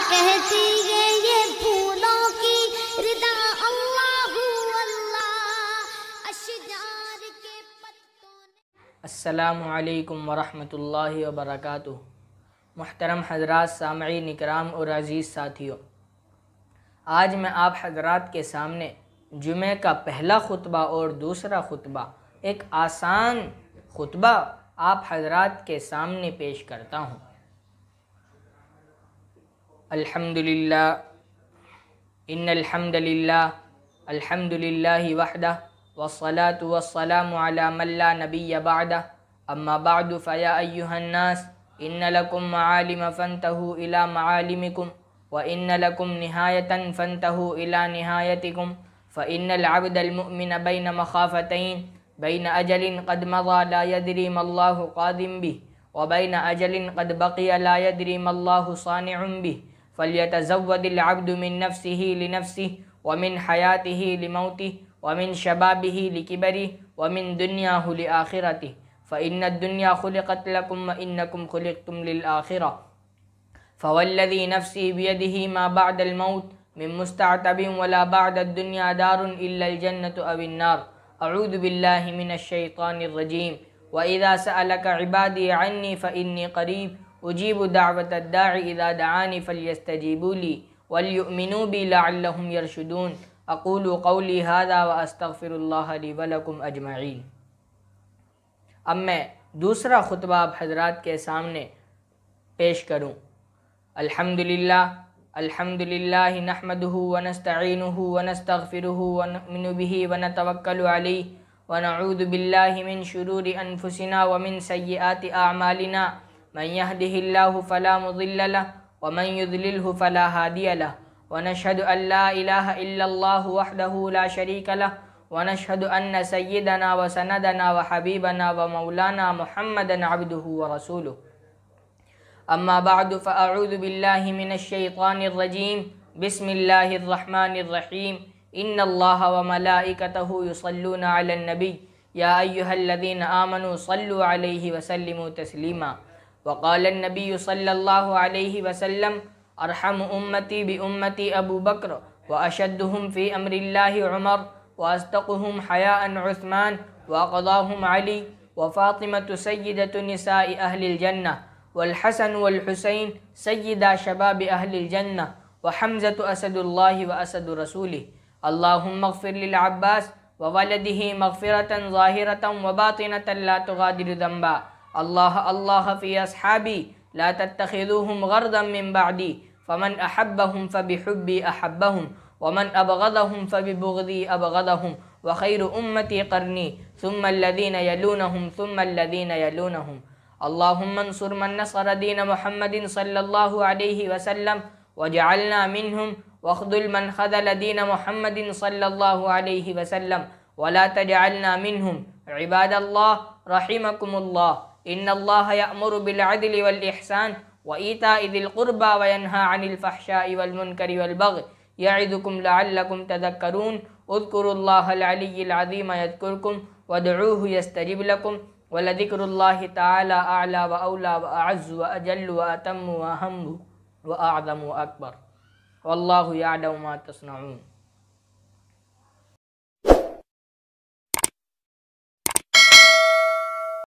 कहती है ये फूलों की रिदा अल्लाहु अल्लाह अशजार के पत्तों ने। अस्सलामु अलैकुम वरहमतुल्लाहि वबरकातुहू। मुहतरम हज़रात, सामईन इकराम और अज़ीज़ साथियों, आज मैं आप हज़रात के सामने जुमे का पहला खुतबा और दूसरा खुतबा, एक आसान खुतबा आप हज़रात के सामने पेश करता हूँ। अल्हम्दुलिल्लाह इन्नल हम्दलिल्लाह अल्हम्दुलिल्लाहि वहदह वस्सलातु वस्सलामु अला मन ला नबिय्य बअदह। अम्मा बअदु फया अय्युहन्नास इन्न लकुम मआलिम फंतहु इला मआलिमिकुम व इन्न लकुम निहायतन फंतहु इला निहायतिकुम फ़इन्नल अब्दल मुमिन बैन मखाफ़तैन बैन अजलिन क़द मज़ा ला यदरी मल्लाहु क़ादिम बिह व बैन अजलिन क़द बक़िया ला यदरी मल्लाहु सानिउम बिह फ़ल्यतज़व्वदिल अब्दु मिन नफ़्सिही लिनफ़्सिही व मिन हयातिही लिमौतिही व मिन शबाबिही लिकिबरिही व मिन दुन्याहु लिआखिरतिही फ़इन्नद दुन्या खुलिक़त लकुम व इन्नकुम खुलिक़्तुम लिल आखिरह फ़वल्लज़ी नफ़्सी बियदिही मा बअदल मौत मिन मुस्तअतबिन वला बअदद दुन्या दारुन इल्लल जन्नतु अविन नार। अऊज़ु बिल्लाहि मिनश शैतानिर रजीम। व इज़ा सअलका इबादी अन्नी फ़इन्नी क़रीब उजीबु दाअवतद दाइ इज़ा दआनी फ़ल्यस्तजीबू ली वलयुमिनू बी लअल्लहुम यरशुदून। अक़ूलु क़ौली हाज़ा व अस्तग़फ़िरुल्लाह ली व लकुम अजमईन। अब मैं दूसरा खुतबा आप हज़रात के सामने पेश करूँ। अल्हम्दुलिल्लाह अल्हम्दुलिल्लाहि नहमदुहु व नस्तईनुहु व नस्तग़फिरुहु व नु'मिनु बिही व नतवक्कलु अलैहि व नऊज़ु बिल्लाहि मिन शुरूरि अनफुसिना व मिन सय्यिआति अअमालिना। मन यहदिहिल्लाहु फला मुज़िल्ल लहु व मन युज़लिल्हु फला हादिय लहु व नशहदु अन ला इलाहा इल्लल्लाहु वहदहु ला शरीक लहु व नशहदु अन्न सय्यिदना व सनदना व हबीबना व मौलाना मुहम्मदन अब्दुहु व रसूलुहु। अम्मा बअदु फ़अऊज़ु बिल्लाहि मिनश शैतानिर रजीम। बिस्मिल्लाहिर रहमानिर रहीम। इन्नल्लाहा व मलाइकतहु युसल्लूना अलन नबी या अय्युहल्लज़ीना आमनू सल्लु अलैहि व सल्लिमू तस्लीमा। व क़ालन नबिय्यु सल्लल्लाहु अलैहि वसल्लम अरहमु उम्मती बि उम्मती अबू बकर व अशद्दुहुम फ़ी अम्रिल्लाहि उमर व अस्दक़ुहुम हयाअन उस्मान व अक़दाहुम अली व फ़ातिमतु सय्यिदतु निसाइ अहलिल जन्नह वल हसन वल हुसैन सय्यिदा शबाबि अहलिल जन्नह व हम्ज़तु असदुल्लाहि व असदु रसूलिही। अल्लाहुम्मा अग़फ़िर लिल अब्बास व वलदिही मग़फ़िरतन ज़ाहिरतन व बातिनतन ला तुग़ादिरु ज़ंबा। अल्लाह अल्लाह फ़ी अस्हाबी ला तत्तख़िज़ूहुम ग़रज़न मिन बअदी फ़मन अहब्बहुम फ़बिहुब्बी अहब्बहुम व मन अबग़ज़हुम फ़बिबुग़ज़ी अबग़ज़हुम व ख़ैरु उम्मती क़र्नी सुम्मल्लज़ीना यलूनहुम सुम्मल्लज़ीना यलूनहुम। अल्लाहुम्मा अन्सुर मन नसर दीन मुहम्मदिन सल्लल्लाहु अलैहि वसल्लम वजअलना मिनहुम वख़्ज़ुल मन ख़ज़ल दीन मुहम्मदिन सल्लल्लाहु अलैहि वसल्लम वला तजअलना मिनहुम। इबादल्लाह रहिमकुमुल्लाह इन्नल्लाह यअमुरु बिल अदलि वल इहसान व ईताइ ज़िल क़ुर्बा व यन्हा अनिल फ़हशाइ वल मुनकरि वल बग़य यअिज़ुकुम लअल्लकुम तज़क्करून। उज़्कुरुल्लाहल अलिय्यिल अज़ीम यज़्कुरकुम वदऊहु यस्तजिब लकुम वलज़िक्रुल्लाहि तआला अअला व औला व अअज़्ज़ु व अजल्लु व अतम्मु व अहम्मु व अअज़मु व अकबर वल्लाहु यअलमु मा तस्नऊन।